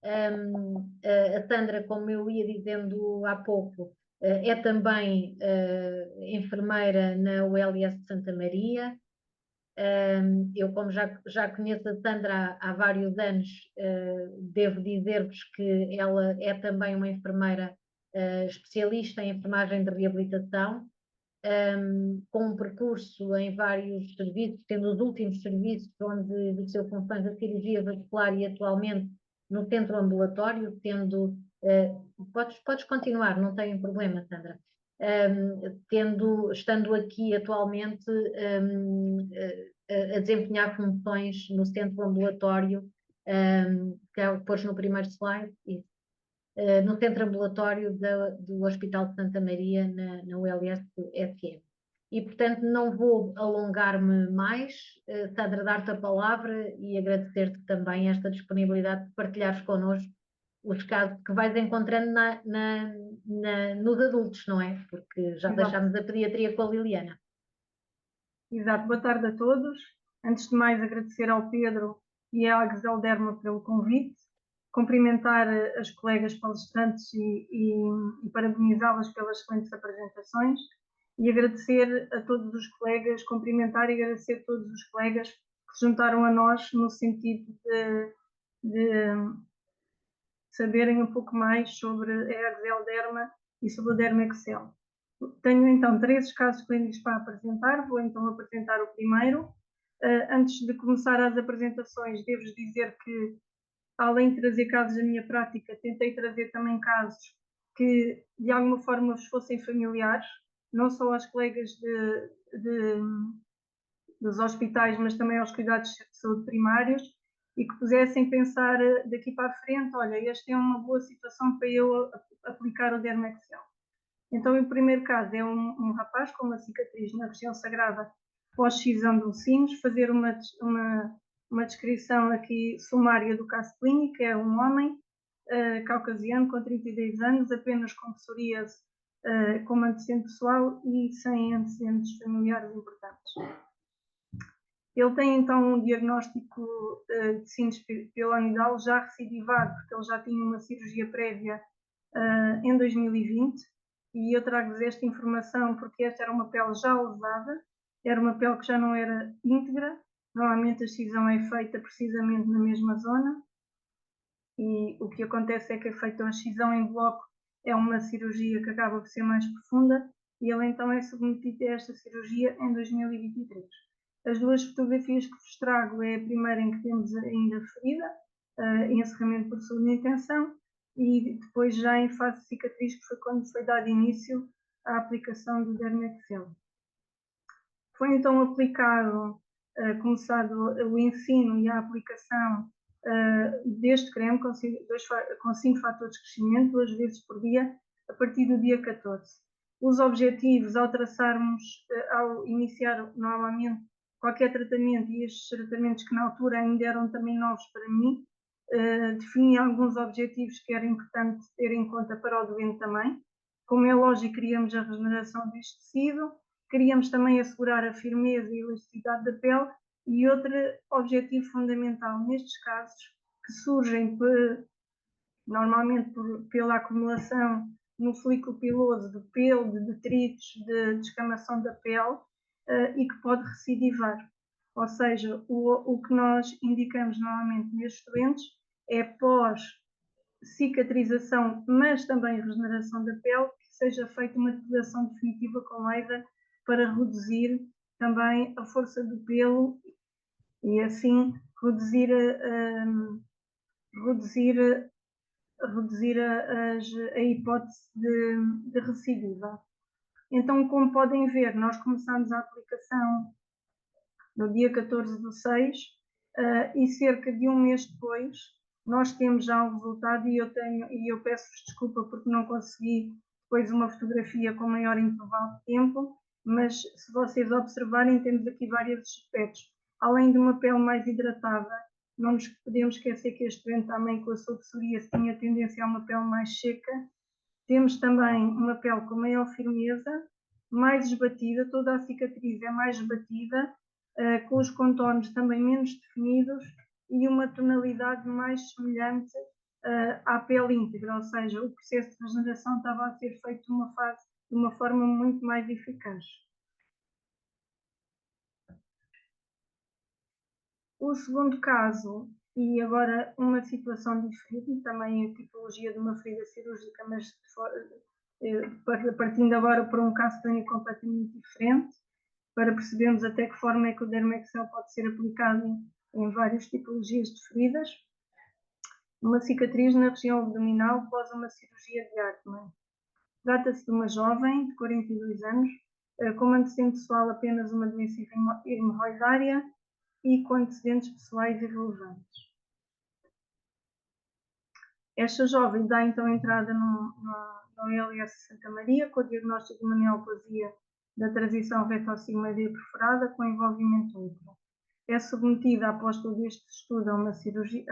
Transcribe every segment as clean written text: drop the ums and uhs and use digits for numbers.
A Sandra, como eu ia dizendo há pouco, é também enfermeira na ULS de Santa Maria. Eu, como já conheço a Sandra há vários anos, devo dizer-vos que ela é também uma enfermeira especialista em enfermagem de reabilitação, com um percurso em vários serviços, tendo os últimos serviços onde exerceu funções da cirurgia vascular e atualmente no centro ambulatório, podes continuar, não tem problema, Sandra. Estando aqui atualmente a desempenhar funções no centro ambulatório, que é o que pôs no primeiro slide, no centro ambulatório do Hospital de Santa Maria, na ULS SM. E, portanto, não vou alongar-me mais, Sandra, dar-te a palavra e agradecer-te também esta disponibilidade de partilhares connosco os casos que vais encontrando nos adultos, não é? Porque já Exato. deixámos a pediatria com a Liliana. Exato, boa tarde a todos. Antes de mais, agradecer ao Pedro e à Axelderma pelo convite, cumprimentar as colegas palestrantes e parabenizá-las pelas excelentes apresentações e agradecer a todos os colegas, cumprimentar e agradecer a todos os colegas que se juntaram a nós no sentido de saberem um pouco mais sobre a Axelderma e sobre o Dermexel. Tenho então 3 casos clínicos para apresentar, vou então apresentar o primeiro. Antes de começar as apresentações, devo-vos dizer que, além de trazer casos da minha prática, tentei trazer também casos que de alguma forma vos fossem familiares, não só aos colegas dos hospitais, mas também aos cuidados de saúde primários, e que pusessem pensar daqui para a frente, olha, esta é uma boa situação para eu aplicar o Dermexel. Então, o primeiro caso é um rapaz com uma cicatriz na região sagrada pós-excisão de sinos. Fazer uma descrição aqui sumária do caso clínico. É um homem caucasiano com 32 anos, apenas com psoríase como antecedente pessoal e sem antecedentes familiares importantes. Ele tem então um diagnóstico de sinos piloidal já recidivado, porque ele já tinha uma cirurgia prévia em 2020. E eu trago-vos esta informação porque esta era uma pele já usada, era uma pele que já não era íntegra. Normalmente a excisão é feita precisamente na mesma zona, e o que acontece é que é feita a excisão em bloco, é uma cirurgia que acaba por ser mais profunda, e ele então é submetido a esta cirurgia em 2023. As 2 fotografias que vos trago é a primeira em que temos ainda ferida, encerramento por segunda intenção, e depois já em fase de cicatriz, que foi quando foi dado início à aplicação do Dermexel. Foi então aplicado, começado o ensino e a aplicação deste creme com 5 fatores de crescimento, 2 vezes por dia, a partir do dia 14. Os objetivos, ao traçarmos, ao iniciar novamente qualquer tratamento, e estes tratamentos que na altura ainda eram também novos para mim, defini alguns objetivos que era importante ter em conta para o doente também. Como é lógico, queríamos a regeneração deste tecido, queríamos também assegurar a firmeza e a elasticidade da pele, e outro objetivo fundamental nestes casos, que surgem normalmente pela acumulação no folículo piloso de pelo, de detritos, de descamação da pele, e que pode recidivar. Ou seja, o que nós indicamos normalmente nestes doentes é pós-cicatrização, mas também regeneração da pele, que seja feita uma depilação definitiva com laser para reduzir também a força do pelo e assim reduzir a hipótese de recidiva. Então, como podem ver, nós começamos a aplicação no dia 14/6, e cerca de um mês depois nós temos já o resultado, e eu peço-vos desculpa porque não consegui depois uma fotografia com maior intervalo de tempo, mas se vocês observarem, temos aqui vários aspectos. Além de uma pele mais hidratada, não nos podemos esquecer que este doente também, com a sua psoríase, tinha tendência a uma pele mais seca. Temos também uma pele com maior firmeza, mais esbatida, toda a cicatriz é mais esbatida, com os contornos também menos definidos e uma tonalidade mais semelhante à pele íntegra, ou seja, o processo de regeneração estava a ser feito de uma forma muito mais eficaz. O segundo caso, e agora uma situação diferente, também a tipologia de uma ferida cirúrgica, mas partindo agora para um caso clínico completamente diferente, para percebermos até que forma é que o Dermexel pode ser aplicado em várias tipologias de feridas. Uma cicatriz na região abdominal após uma cirurgia de Hartmann. Trata-se de uma jovem de 42 anos, com antecedente pessoal apenas uma doença hemorroidária e com antecedentes pessoais irrelevantes. Esta jovem dá então entrada no LS Santa Maria com o diagnóstico de uma neoplasia da transição reto-sigmoidea perforada com envolvimento útero. É submetida após todo este estudo a uma cirurgia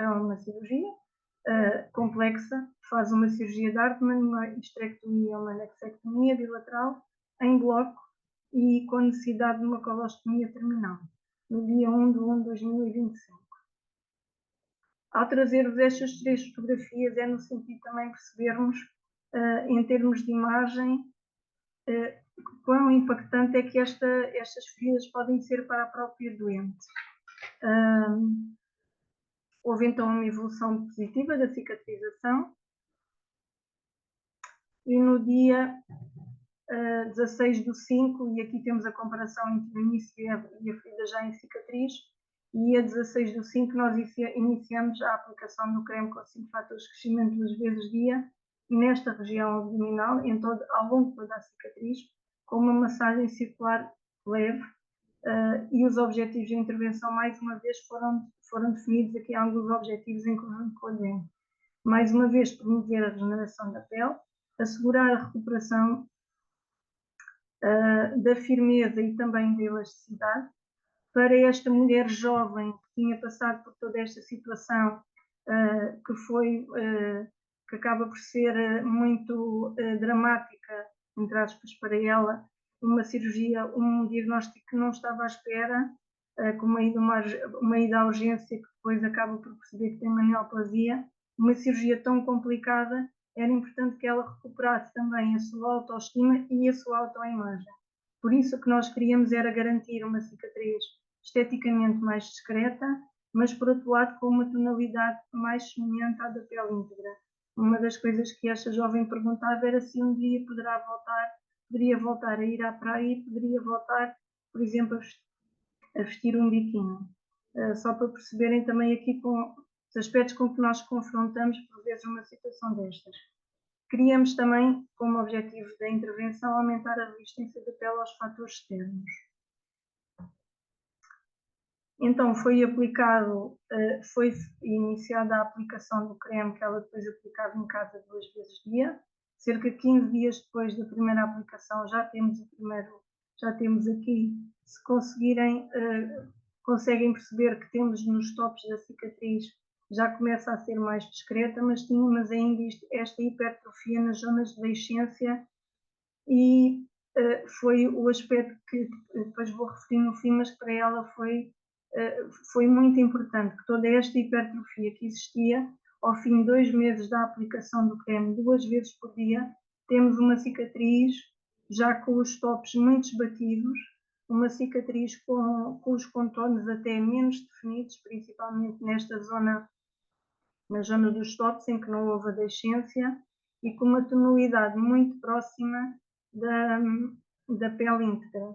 complexa, faz uma cirurgia de Hartmann, uma histerectomia ou uma anexectomia bilateral em bloco e com necessidade de uma colostomia terminal, no dia 1 de 1 de 2025. Ao trazer-vos estas 3 fotografias, é no sentido também percebermos, em termos de imagem, quão impactante é que estas feridas podem ser para a própria doente. Houve então uma evolução positiva da cicatrização e no dia 16/5, e aqui temos a comparação entre o início e a ferida já em cicatriz, e a 16/5 nós iniciamos a aplicação do creme com 5 fatores de crescimento 2 vezes dia nesta região abdominal, ao longo de toda a cicatriz, com uma massagem circular leve, e os objetivos de intervenção, mais uma vez, foram definidos aqui alguns objetivos em conjunto com a DEM. Mais uma vez, promover a regeneração da pele, assegurar a recuperação da firmeza e também da elasticidade. Para esta mulher jovem que tinha passado por toda esta situação, que acaba por ser muito dramática, entre aspas, para ela, uma cirurgia, um diagnóstico que não estava à espera, com uma ida à urgência que depois acaba por perceber que tem uma neoplasia, uma cirurgia tão complicada, era importante que ela recuperasse também a sua autoestima e a sua autoimagem. Por isso o que nós queríamos era garantir uma cicatriz esteticamente mais discreta, mas por outro lado com uma tonalidade mais semelhante à da pele íntegra. Uma das coisas que esta jovem perguntava era se um dia poderia voltar a ir à praia e poderia voltar, por exemplo, a vestir um biquíni. Só para perceberem também aqui com os aspectos com que nós confrontamos por vezes uma situação destas. Queríamos também, como objetivo da intervenção, aumentar a resistência da pele aos fatores externos. Então foi iniciada a aplicação do creme que ela depois aplicava em casa 2 vezes dia. Cerca de 15 dias depois da primeira aplicação já temos aqui, se conseguem perceber que temos nos tops da cicatriz, já começa a ser mais discreta, mas tínhamos ainda esta hipertrofia nas zonas de deiscência e foi o aspecto que depois vou referir no fim, mas que para ela foi muito importante, que toda esta hipertrofia que existia, ao fim de 2 meses da aplicação do creme 2 vezes por dia, temos uma cicatriz já com os tops muito esbatidos, uma cicatriz com os contornos até menos definidos, principalmente na zona dos tops, em que não houve adescência, e com uma tonalidade muito próxima da pele íntegra.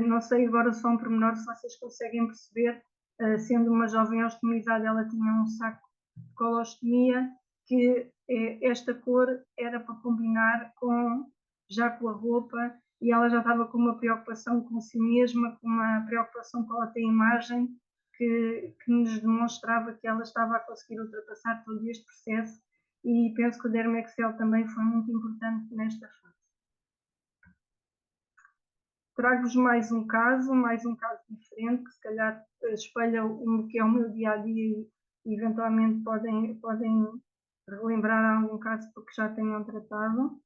Não sei agora só um pormenor se vocês conseguem perceber, sendo uma jovem ostomizada, ela tinha um saco de colostomia, que esta cor era para combinar já com a roupa, e ela já estava com uma preocupação com si mesma, com uma preocupação com a autoimagem, que nos demonstrava que ela estava a conseguir ultrapassar todo este processo, e penso que o Dermexel também foi muito importante nesta fase. Trago-vos mais um caso diferente, que se calhar espelha o que é o meu dia-a-dia e eventualmente podem relembrar algum caso porque já tenham tratado.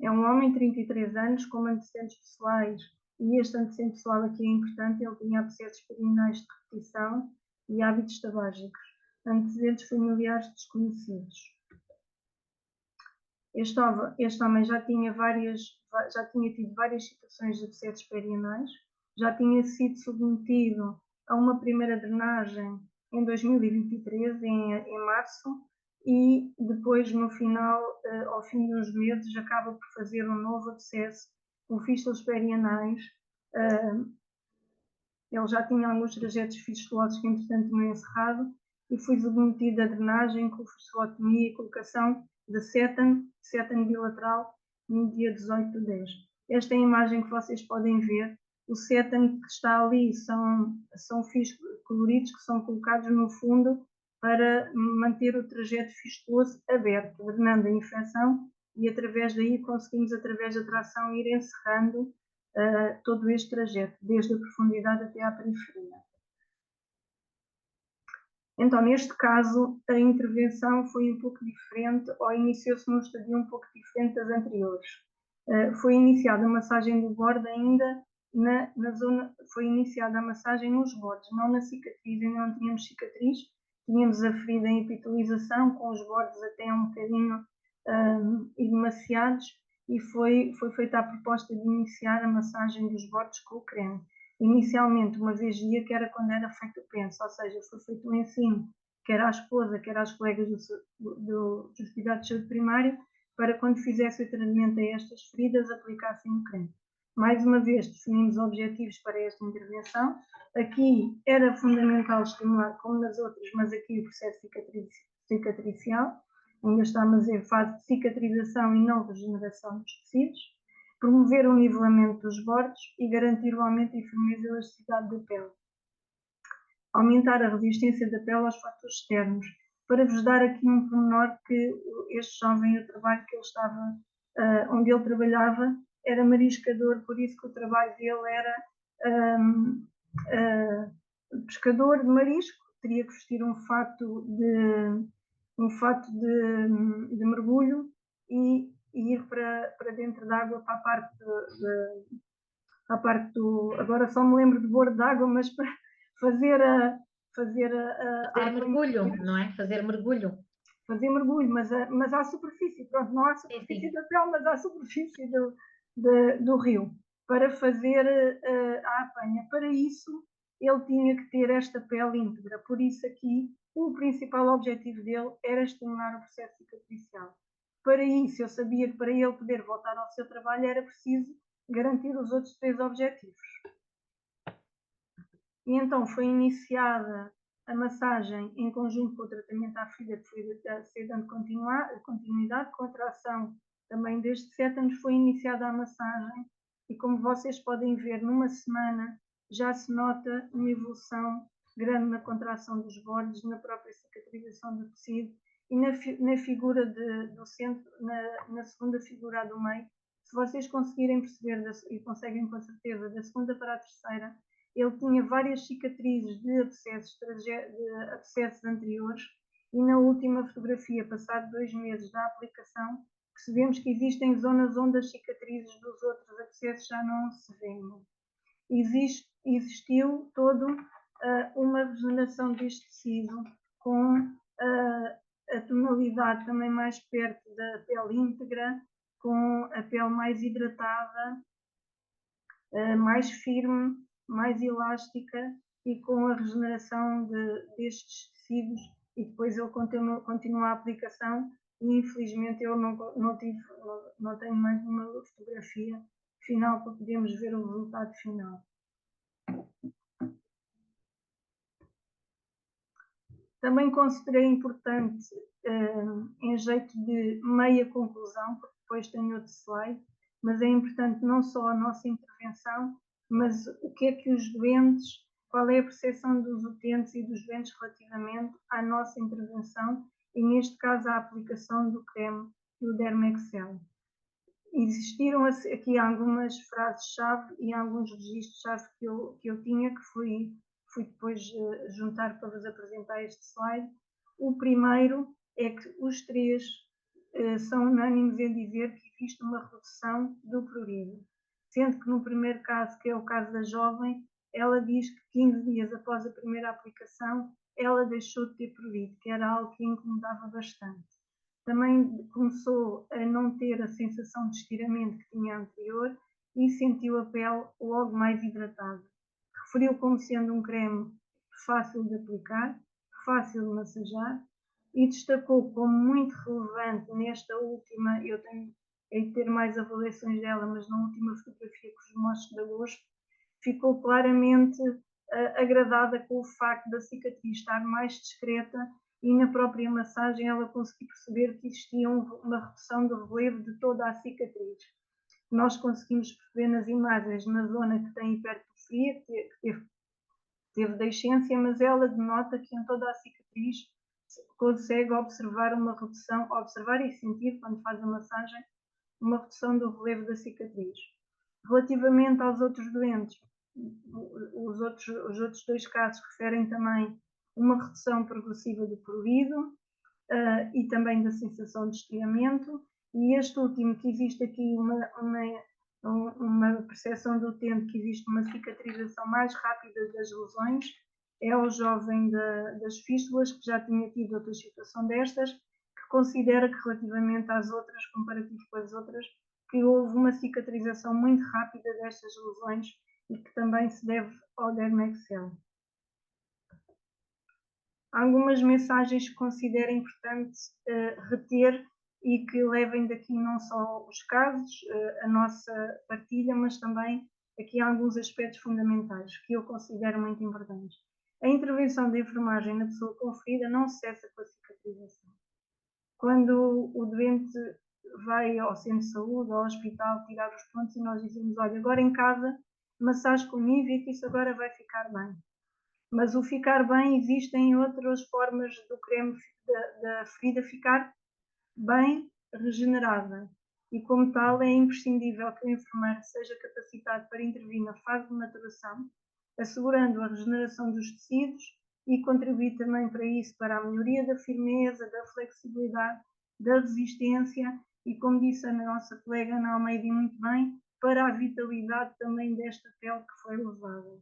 É um homem de 33 anos com antecedentes pessoais, e este antecedente pessoal aqui é importante, ele tinha abscessos perineais de repetição e hábitos tabágicos. antecedentes familiares desconhecidos. Este homem já tinha tido várias situações de abscessos perianais, já tinha sido submetido a uma primeira drenagem em 2023, em março, e depois, no final, ao fim de uns meses, acaba por fazer um novo abscesso com fístulas perianais. Ele já tinha alguns trajetos fistulosos que, entretanto, tinham encerrado, e foi submetido a drenagem com fistulotomia e colocação de sétano bilateral, no dia 18 de 10. Esta é a imagem que vocês podem ver. O sétano que está ali são fios coloridos que são colocados no fundo para manter o trajeto fistuloso aberto, drenando a infecção, e através daí conseguimos, através da tração, ir encerrando todo este trajeto, desde a profundidade até à periferia. Então, neste caso, a intervenção foi um pouco diferente, ou iniciou-se num estadio um pouco diferente das anteriores. Foi iniciada a massagem do borde ainda na zona, foi iniciada a massagem nos bordes, não na cicatriz, ainda não tínhamos cicatriz, tínhamos a ferida em epitelização, com os bordes até um bocadinho emaciados, e foi feita a proposta de iniciar a massagem dos bordes com o creme. Inicialmente, uma vez dia, que era quando era feito o penso, ou seja, foi feito o ensino, quer à esposa, quer às colegas dos cuidados de saúde primário, para quando fizesse o tratamento a estas feridas, aplicassem o creme. Mais uma vez, definimos objetivos para esta intervenção. Aqui era fundamental estimular, como nas outras, mas aqui o processo cicatricial, ainda estamos em fase de cicatrização e não regeneração dos tecidos. Promover o nivelamento dos bordes e garantir o aumento e firmeza e elasticidade da pele. Aumentar a resistência da pele aos fatores externos. Para vos dar aqui um pormenor, que este jovem, o trabalho que ele estava, onde ele trabalhava, era mariscador, por isso que o trabalho dele era pescador de marisco, teria que vestir um fato de mergulho e ir para dentro d'água, para a parte do... Agora só me lembro de bordo d'água, mas para fazer mergulho, não é? Fazer mergulho. Fazer mergulho, mas à superfície, pronto, não à superfície da pele, mas à superfície do rio, para fazer a apanha. Para isso, ele tinha que ter esta pele íntegra, por isso aqui o principal objetivo dele era estimular o processo cicatricial. Para isso, eu sabia que para ele poder voltar ao seu trabalho era preciso garantir os outros 3 objetivos. E então foi iniciada a massagem em conjunto com o tratamento à ferida, que foi ser dando continuidade, com a tração também destes sétanos, foi iniciada a massagem, e como vocês podem ver, numa semana já se nota uma evolução grande na contração dos bordes, na própria cicatrização do tecido, e na figura do centro, na segunda figura do meio. Se vocês conseguirem perceber, e conseguem com certeza, da segunda para a terceira, ele tinha várias cicatrizes de abscessos anteriores, e na última fotografia, passado 2 meses da aplicação, percebemos que existem zonas onde as cicatrizes dos outros abscessos já não se veem. Existiu toda uma regeneração deste tecido, com a tonalidade também mais perto da pele íntegra, com a pele mais hidratada, mais firme, mais elástica, e com a regeneração destes tecidos, e depois ele continua a aplicação, e infelizmente eu não tenho mais uma fotografia final para podermos ver o resultado final. Também considerei importante, em jeito de meia conclusão, porque depois tenho outro slide, mas é importante não só a nossa intervenção, mas o que é que os doentes, qual é a percepção dos utentes e dos doentes relativamente à nossa intervenção, e neste caso à aplicação do creme do Dermexel. Existiram aqui algumas frases-chave e alguns registros-chave que eu tinha, que fui depois juntar para vos apresentar este slide. O primeiro é que os 3 são unânimes em dizer que existe uma redução do prurido, sendo que no primeiro caso, que é o caso da jovem, ela diz que 15 dias após a primeira aplicação ela deixou de ter prurido, que era algo que a incomodava bastante. Também começou a não ter a sensação de estiramento que tinha anterior e sentiu a pele logo mais hidratada. Referiu como sendo um creme fácil de aplicar, fácil de massajar e destacou como muito relevante nesta última, eu tenho de ter mais avaliações dela, mas na última fotografia que vos mostro de agosto, ficou claramente agradada com o facto da cicatriz estar mais discreta e na própria massagem ela conseguiu perceber que existia uma redução do relevo de toda a cicatriz. Nós conseguimos perceber nas imagens na zona que tem hipertrofia, que teve deiscência, mas ela denota que em toda a cicatriz consegue observar uma redução, observar e sentir, quando faz a massagem, uma redução do relevo da cicatriz. Relativamente aos outros doentes, os outros dois casos referem também uma redução progressiva do prurido e também da sensação de esfriamento. E este último, que existe aqui uma percepção do tempo, que existe uma cicatrização mais rápida das lesões, é o jovem das fístulas, que já tinha tido outra situação destas, que considera que relativamente às outras, comparativo com as outras, que houve uma cicatrização muito rápida destas lesões e que também se deve ao Dermexel. Algumas mensagens que considero importante reter e que levem daqui não só os casos, a nossa partilha, mas também aqui alguns aspectos fundamentais que eu considero muito importantes. A intervenção da enfermagem na pessoa com ferida não cessa com a cicatrização. Quando o doente vai ao centro de saúde, ao hospital, tirar os pontos e nós dizemos, olha, agora em casa, massagem com Nivea, que isso agora vai ficar bem. Mas o ficar bem, existem outras formas do creme da ferida ficar bem regenerada. E como tal, é imprescindível que o enfermeiro seja capacitado para intervir na fase de maturação, assegurando a regeneração dos tecidos e contribuir também para isso, para a melhoria da firmeza, da flexibilidade, da resistência e, como disse a nossa colega Ana Almeida muito bem, para a vitalidade também desta pele que foi levada.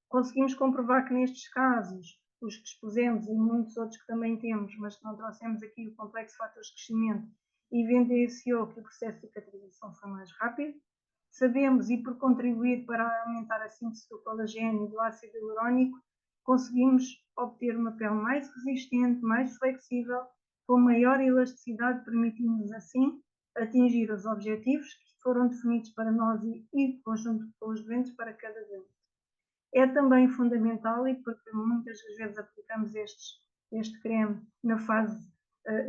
Conseguimos comprovar que nestes casos, os que expusemos e muitos outros que também temos, mas que não trouxemos aqui o complexo de fatores de crescimento, evidenciou que o processo de cicatrização foi mais rápido. Sabemos, e por contribuir para aumentar a síntese do colagênio e do ácido hialurónico, conseguimos obter uma pele mais resistente, mais flexível, com maior elasticidade, permitindo-nos assim atingir os objetivos que foram definidos para nós e conjunto com os doentes para cada doente. É também fundamental, e porque muitas das vezes aplicamos este creme na fase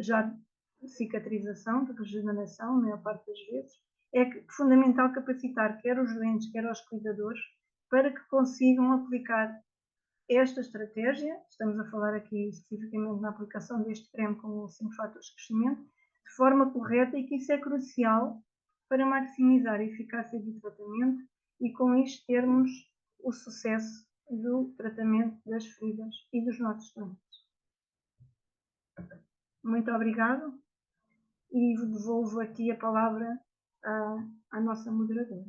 já de cicatrização, de regeneração, a maior parte das vezes, é fundamental capacitar quer os doentes, quer os cuidadores, para que consigam aplicar esta estratégia, estamos a falar aqui especificamente na aplicação deste creme com os 5 fatores de crescimento, de forma correta, e que isso é crucial para maximizar a eficácia do tratamento e com isto termos o sucesso do tratamento das feridas e dos nossos doentes. Muito obrigado e devolvo aqui a palavra à nossa moderadora.